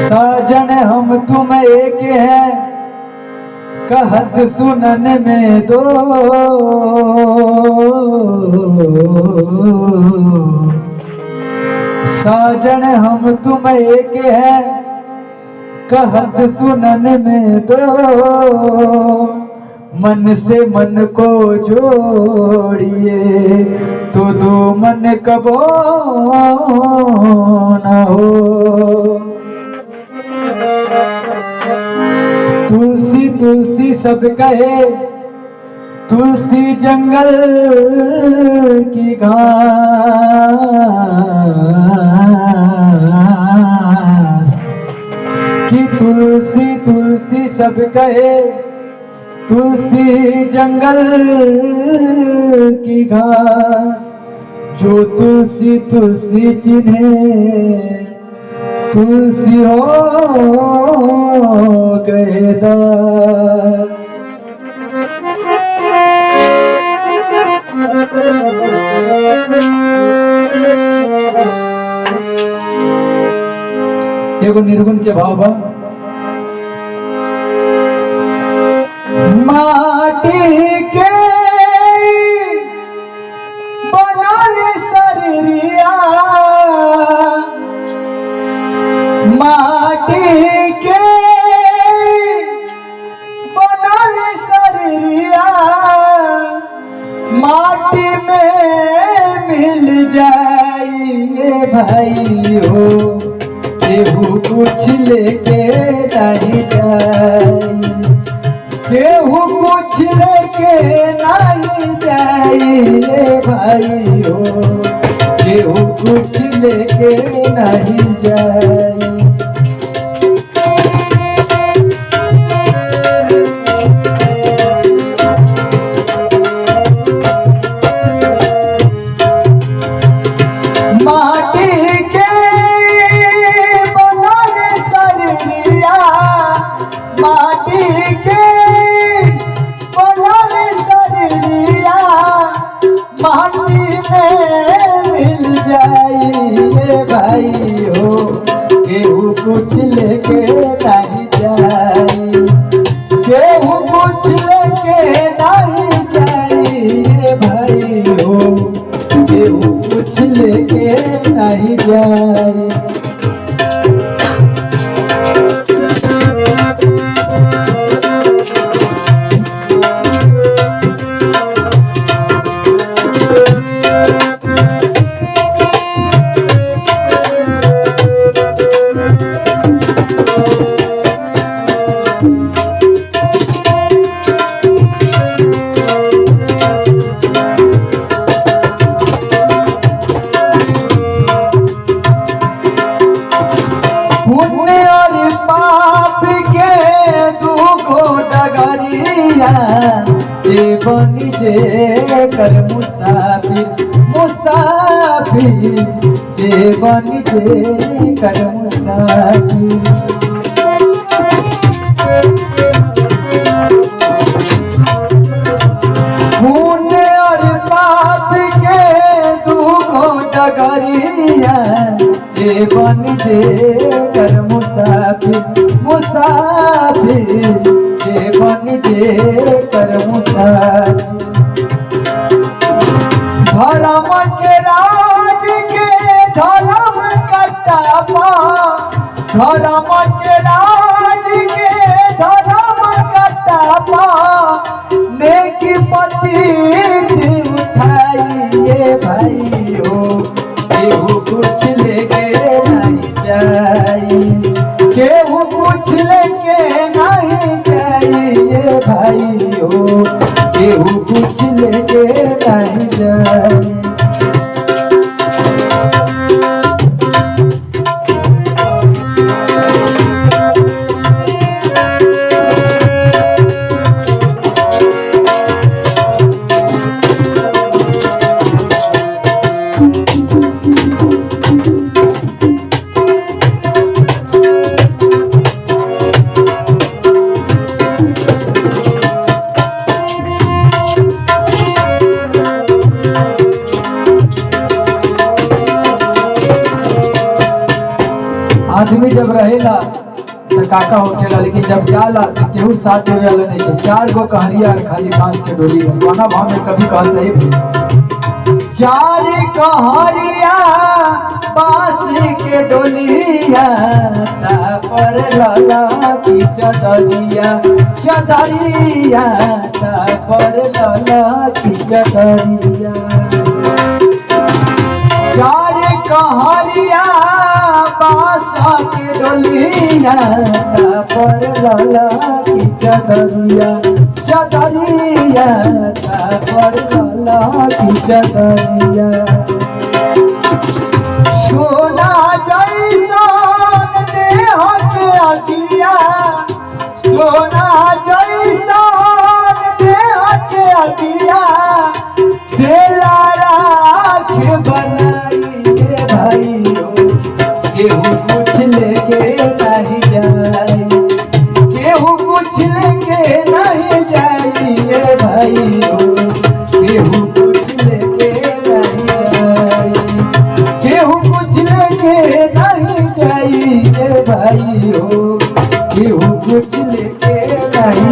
साजन हम तुम एक है कहत सुनन में दो। साजन हम तुम एक है कहत सुनन में दो। मन से मन को जोड़िए तो दो मन कबो न हो। तुलसी तुलसी सब कहे तुलसी जंगल की घास। कि तुलसी तुलसी सब कहे तुलसी जंगल की घास। जो तुलसी तुलसी चिन्हे तुलसी हो गए दास। एगो निर्गुण के भाव बा। माटी के बनल शरीरिया माटी के बनल शरीरिया माटी में मिल जाइए भाई हो। केहू कुछ लेके नहीं जाए केहू कुछ लेके नहीं जाइए भाई हो। केहू कुछ लेके नहीं जाए। भाई हो केहू कुछ लेके नहीं जाए केहू कुछ लेके नहीं जाए भाई हो। केहू कुछ लेके नहीं जाए। जे बनी जे कर मुसाफिर मुसाफिर जे बनी जे कर मुसाफिर। खून और पाप के दुखो डगरिया जे बनी जे कर मुसाफिर मुसाफिर जे बनी जे कर मुसाफिर। धर्म के राज के धर्म कटापा धर्म के राज के धर्म कटापा नेकी पति उठाइए भाई हो। केहू कुछ लेके नहीं जाए केहू कुछ लेके नहीं जाइए भाई हो। केहू कुछ लेके नहीं जाए। आदमी जब रहेला तो काका होखेला, लेकिन जब जाला तो केहू साथ देवे वाला नहीं है। 4 गो कहरिया खाली बांस के डोली है। गाना भाव में कभी कहते ही 4 कहरिया बांस के डोलिया पर लाला की चदरिया चदरिया पर लाला की चदरिया। 4 कहरिया बांस के डोलिया पर लाला की चदरिया चदरिया पर लाला की चदरिया। सोना जैसन देह के अटिया सोना जैसन देह के अटिया बेला राख बनाइए भाइयों। केहू कुछ लेके नहीं जाई केहू कुछ लेके नहीं जाइए भाइयों। केहू कुछ लेके नहीं जाई केहू कुछ लेके नहीं जाइए भाइयों। केहू कुछ लेके नहीं